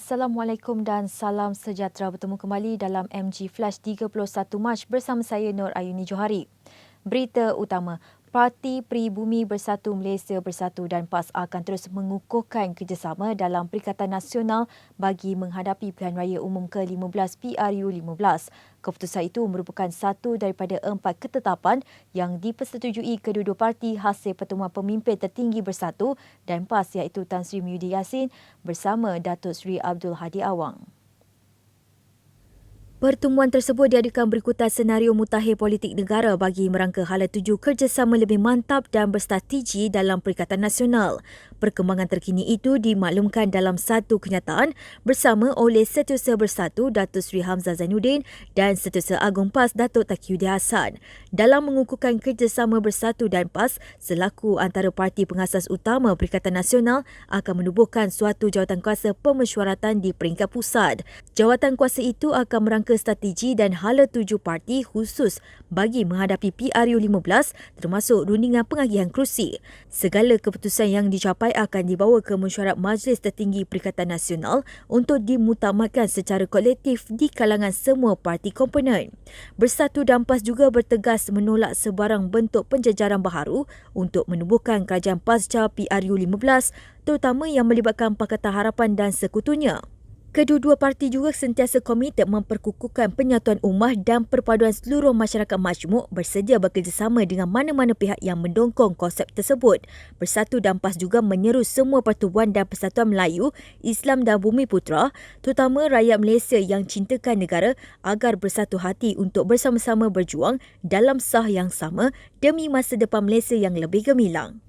Assalamualaikum dan salam sejahtera. Bertemu kembali dalam MG Flash 31 Mac bersama saya Nur Ayuni Johari. Berita utama, Parti Pribumi Bersatu Malaysia Bersatu dan PAS akan terus mengukuhkan kerjasama dalam Perikatan Nasional bagi menghadapi Pilihan Raya Umum ke-15 PRU15. Keputusan itu merupakan satu daripada 4 ketetapan yang dipersetujui kedua-dua parti hasil pertemuan pemimpin tertinggi Bersatu dan PAS iaitu Tan Sri Muhyiddin Yassin bersama Datuk Seri Abdul Hadi Awang. Pertemuan tersebut diadakan berikutan senario mutakhir politik negara bagi merangka hala tuju kerjasama lebih mantap dan berstrategi dalam Perikatan Nasional. Perkembangan terkini itu dimaklumkan dalam satu kenyataan bersama oleh Setiausaha Bersatu Datuk Seri Hamzah Zainuddin dan Setiausaha Agung PAS Datuk Taqiyuddin Hassan. Dalam mengukuhkan kerjasama Bersatu dan PAS selaku antara parti pengasas utama Perikatan Nasional akan menubuhkan suatu jawatankuasa pemesyuaratan di peringkat pusat. Jawatankuasa itu akan merangka strategi dan hala tuju parti khusus bagi menghadapi PRU15 termasuk rundingan pengagihan kerusi. Segala keputusan yang dicapai akan dibawa ke mesyuarat Majlis Tertinggi Perikatan Nasional untuk dimutamatkan secara kolektif di kalangan semua parti komponen. Bersatu dan PAS juga bertegas menolak sebarang bentuk penjejaran baharu untuk menubuhkan kerajaan pasca PRU15 terutama yang melibatkan Pakatan Harapan dan sekutunya. Kedua-dua parti juga sentiasa komited memperkukuhkan penyatuan ummah dan perpaduan seluruh masyarakat majmuk bersedia bekerjasama dengan mana-mana pihak yang mendongkong konsep tersebut. Bersatu dan PAS juga menyeru semua pertubuhan dan persatuan Melayu, Islam dan Bumiputera, terutama rakyat Malaysia yang cintakan negara agar bersatu hati untuk bersama-sama berjuang dalam sah yang sama demi masa depan Malaysia yang lebih gemilang.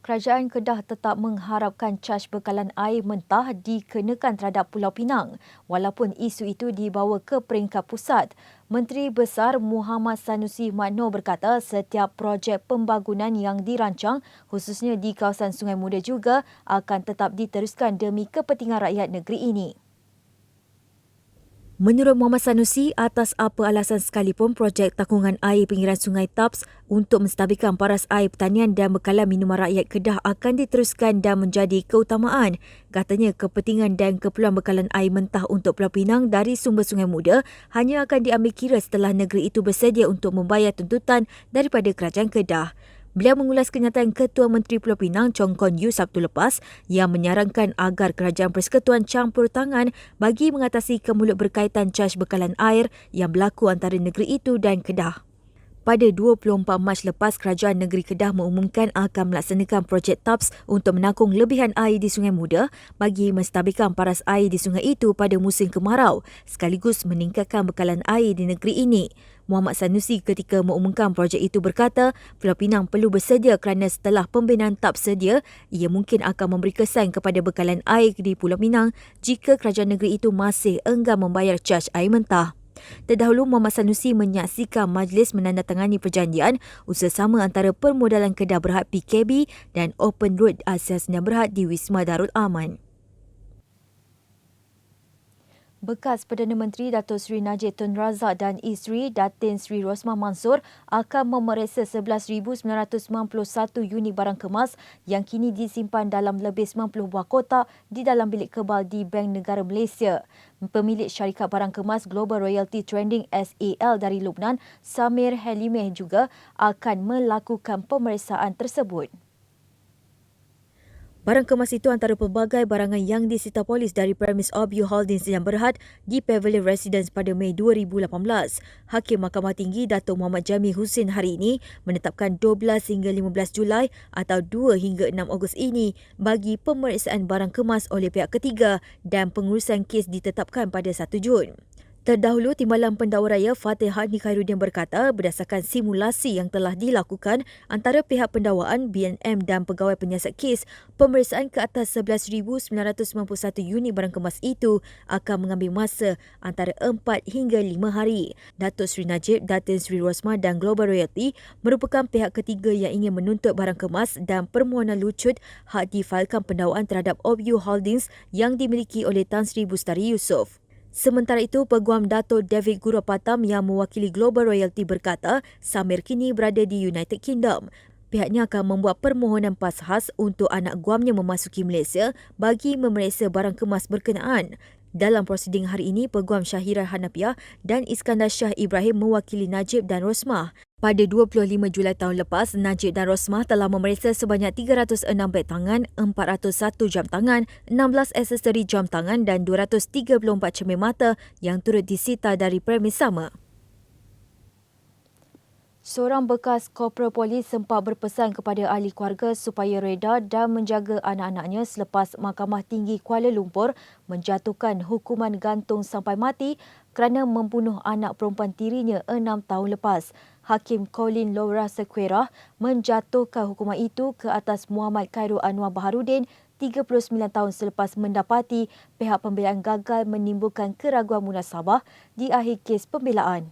Kerajaan Kedah tetap mengharapkan caj bekalan air mentah dikenakan terhadap Pulau Pinang walaupun isu itu dibawa ke peringkat pusat. Menteri Besar Muhammad Sanusi Makno berkata setiap projek pembangunan yang dirancang khususnya di kawasan Sungai Muda juga akan tetap diteruskan demi kepentingan rakyat negeri ini. Menurut Muhammad Sanusi, atas apa alasan sekalipun projek takungan air pinggiran Sungai Taps untuk menstabilkan paras air pertanian dan bekalan minuman rakyat Kedah akan diteruskan dan menjadi keutamaan. Katanya kepentingan dan keperluan bekalan air mentah untuk Pulau Pinang dari sumber Sungai Muda hanya akan diambil kira setelah negeri itu bersedia untuk membayar tuntutan daripada kerajaan Kedah. Beliau mengulas kenyataan Ketua Menteri Pulau Pinang Chong Kon Yu Sabtu lepas yang menyarankan agar Kerajaan Persekutuan campur tangan bagi mengatasi kemulut berkaitan caj bekalan air yang berlaku antara negeri itu dan Kedah. Pada 24 Mac lepas, Kerajaan Negeri Kedah mengumumkan akan melaksanakan projek TAPS untuk menakung lebihan air di Sungai Muda bagi menstabilkan paras air di sungai itu pada musim kemarau sekaligus meningkatkan bekalan air di negeri ini. Muhammad Sanusi ketika mengumumkan projek itu berkata, Pulau Pinang perlu bersedia kerana setelah pembinaan TAPS sedia, ia mungkin akan memberi kesan kepada bekalan air di Pulau Pinang jika kerajaan negeri itu masih enggan membayar caj air mentah. Terdahulu, Muhammad Sanusi menyaksikan majlis menandatangani perjanjian usaha-sama antara Permodalan Kedah Berhad PKB dan Open Road Asia Sdn Berhad di Wisma Darul Aman. Bekas Perdana Menteri Datuk Seri Najib Tun Razak dan isteri Datin Seri Rosmah Mansor akan memeriksa 11,991 unit barang kemas yang kini disimpan dalam lebih 90 buah kotak di dalam bilik kebal di Bank Negara Malaysia. Pemilik syarikat barang kemas Global Royalty Trading SAL dari Lubnan, Samir Halimeh juga akan melakukan pemeriksaan tersebut. Barang kemas itu antara pelbagai barangan yang disita polis dari premis Obu Holdings yang Berhad di Pavilion Residence pada Mei 2018. Hakim Mahkamah Tinggi Datuk Muhammad Jamil Husin hari ini menetapkan 12 hingga 15 Julai atau 2 hingga 6 Ogos ini bagi pemeriksaan barang kemas oleh pihak ketiga dan pengurusan kes ditetapkan pada 1 Jun. Terdahulu, Timbalan Pendakwa Raya Fatih Hadni Khairuddin berkata berdasarkan simulasi yang telah dilakukan antara pihak pendakwaan, BNM dan pegawai penyiasat kes, pemeriksaan ke atas 11,991 unit barang kemas itu akan mengambil masa antara 4 hingga 5 hari. Datuk Seri Najib, Datin Seri Rosmah dan Global Royalty merupakan pihak ketiga yang ingin menuntut barang kemas dan permohonan lucut hak difailkan pendakwaan terhadap Obu Holdings yang dimiliki oleh Tan Sri Bustari Yusof. Sementara itu, Peguam Datuk David Gurupatam yang mewakili Global Royalty berkata Samir kini berada di United Kingdom. pihaknya akan membuat permohonan pas khas untuk anak guamnya memasuki Malaysia bagi memeriksa barang kemas berkenaan. Dalam prosiding hari ini, Peguam Syahira Hanafiah dan Iskandar Shah Ibrahim mewakili Najib dan Rosmah. Pada 25 Julai tahun lepas, Najib dan Rosmah telah memeriksa sebanyak 306 beg tangan, 401 jam tangan, 16 aksesori jam tangan dan 234 cermin mata yang turut disita dari premis sama. Seorang bekas korporal polis sempat berpesan kepada ahli keluarga supaya reda dan menjaga anak-anaknya selepas Mahkamah Tinggi Kuala Lumpur menjatuhkan hukuman gantung sampai mati kerana membunuh anak perempuan tirinya 6 tahun lepas. Hakim Colin Laura Sequeira menjatuhkan hukuman itu ke atas Muhammad Khairul Anwar Baharudin 39 tahun selepas mendapati pihak pembelaan gagal menimbulkan keraguan munasabah di akhir kes pembelaan.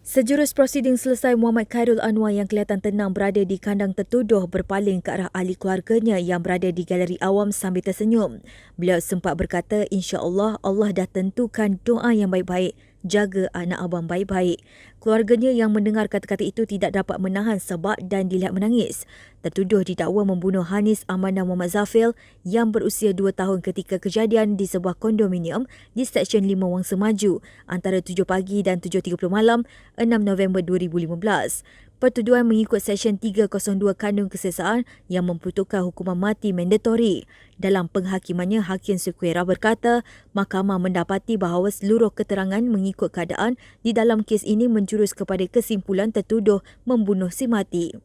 Sejurus prosiding selesai, Muhammad Khairul Anwar yang kelihatan tenang berada di kandang tertuduh berpaling ke arah ahli keluarganya yang berada di galeri awam sambil tersenyum. Beliau sempat berkata, "InsyaAllah Allah dah tentukan doa yang baik-baik. Jaga anak abang baik-baik." Keluarganya yang mendengar kata-kata itu tidak dapat menahan sebab dan dilihat menangis. Tertuduh didakwa membunuh Hanis Amanah Muhammad Zafil yang berusia 2 tahun ketika kejadian di sebuah kondominium di Seksyen 5 Wangsa Maju antara 7 pagi dan 7.30 malam 6 November 2015. Pertuduhan mengikut Seksyen 302 Kandung Keseksaan yang memperuntukkan hukuman mati mandatori. Dalam penghakimannya, Hakim Sequeira berkata, mahkamah mendapati bahawa seluruh keterangan mengikut keadaan di dalam kes ini menjurus kepada kesimpulan tertuduh membunuh si mati.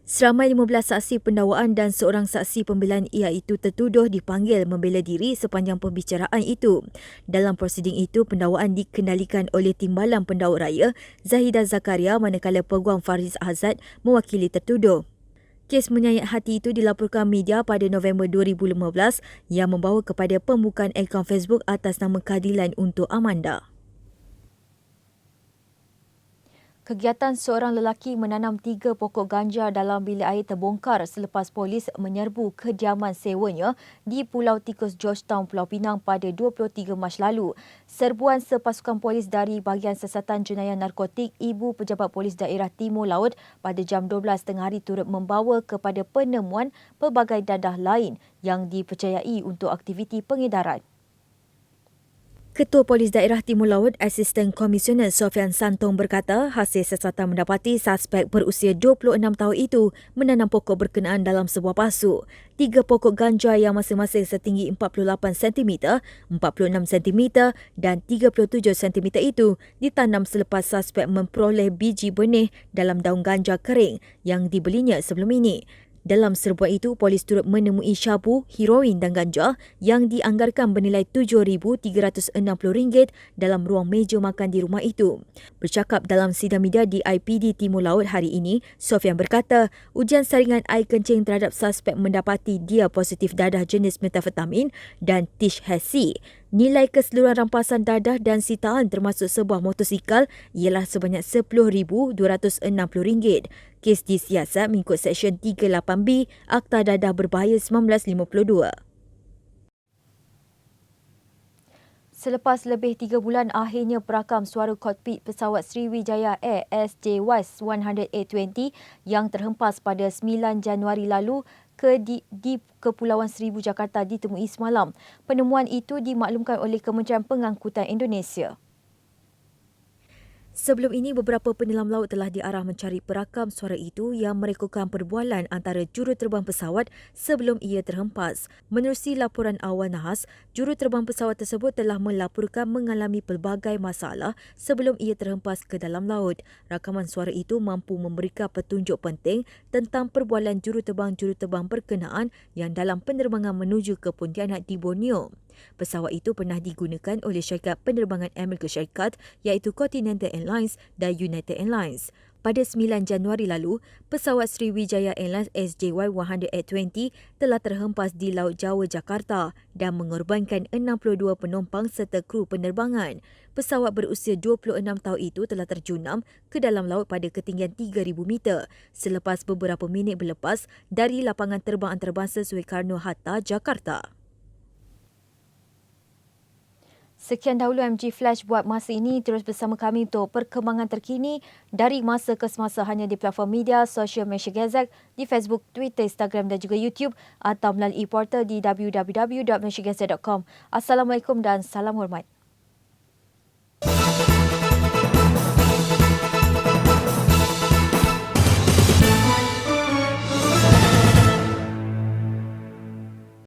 Seramai 15 saksi pendakwaan dan seorang saksi pembelaan iaitu tertuduh dipanggil membela diri sepanjang pembicaraan itu. Dalam prosiding itu, pendakwaan dikendalikan oleh Timbalan Pendakwa Raya Zahidah Zakaria manakala Peguam Fariz Azad mewakili tertuduh. Kes menyayat hati itu dilaporkan media pada November 2015 yang membawa kepada pembukaan akaun Facebook atas nama Keadilan untuk Amanda. Kegiatan seorang lelaki menanam 3 pokok ganja dalam bilik air terbongkar selepas polis menyerbu kediaman sewanya di Pulau Tikus Georgetown, Pulau Pinang pada 23 Mac lalu. Serbuan sepasukan polis dari Bahagian Siasatan Jenayah Narkotik Ibu Pejabat Polis Daerah Timur Laut pada jam 12 tengah hari turut membawa kepada penemuan pelbagai dadah lain yang dipercayai untuk aktiviti pengedaran. Ketua Polis Daerah Timur Laut, Asisten Komisioner Sofian Santong berkata hasil siasatan mendapati suspek berusia 26 tahun itu menanam pokok berkenaan dalam sebuah pasu. 3 pokok ganja yang masing-masing setinggi 48 cm, 46 cm dan 37 cm itu ditanam selepas suspek memperoleh biji benih dalam daun ganja kering yang dibelinya sebelum ini. Dalam serbuan itu, polis turut menemui syabu, heroin dan ganja yang dianggarkan bernilai RM7,360 dalam ruang meja makan di rumah itu. Bercakap dalam sidang media di IPD Timur Laut hari ini, Sofian berkata ujian saringan air kencing terhadap suspek mendapati dia positif dadah jenis metafetamin dan THC. Nilai keseluruhan rampasan dadah dan sitaan termasuk sebuah motosikal ialah sebanyak RM10,260. Kes disiasat mengikut Seksyen 38B Akta Dadah Berbahaya 1952. Selepas lebih 3 bulan, akhirnya perakam suara kokpit pesawat Sriwijaya Air SJY-100A20 yang terhempas pada 9 Januari lalu di Kepulauan Seribu Jakarta ditemui semalam. Penemuan itu dimaklumkan oleh Kementerian Pengangkutan Indonesia. Sebelum ini, beberapa penyelam laut telah diarah mencari perakam suara itu yang merekukan perbualan antara juruterbang pesawat sebelum ia terhempas. Menerusi laporan awal nahas, juruterbang pesawat tersebut telah melaporkan mengalami pelbagai masalah sebelum ia terhempas ke dalam laut. Rakaman suara itu mampu memberikan petunjuk penting tentang perbualan juruterbang-juruterbang berkenaan yang dalam penerbangan menuju ke Pontianak di Borneo. Pesawat itu pernah digunakan oleh syarikat penerbangan Amerika Syarikat iaitu Continental Airlines dan United Airlines. Pada 9 Januari lalu, pesawat Sriwijaya Airlines SJY-100A20 telah terhempas di Laut Jawa, Jakarta dan mengorbankan 62 penumpang serta kru penerbangan. Pesawat berusia 26 tahun itu telah terjunam ke dalam laut pada ketinggian 3,000 meter selepas beberapa minit berlepas dari lapangan terbang antarabangsa Soekarno-Hatta, Jakarta. Sekian dahulu MG Flash buat masa ini. Terus bersama kami untuk perkembangan terkini dari masa ke semasa hanya di platform media sosial Malaysia Gazette, di Facebook, Twitter, Instagram dan juga YouTube atau melalui portal di www.malaysiagazette.com. Assalamualaikum dan salam hormat.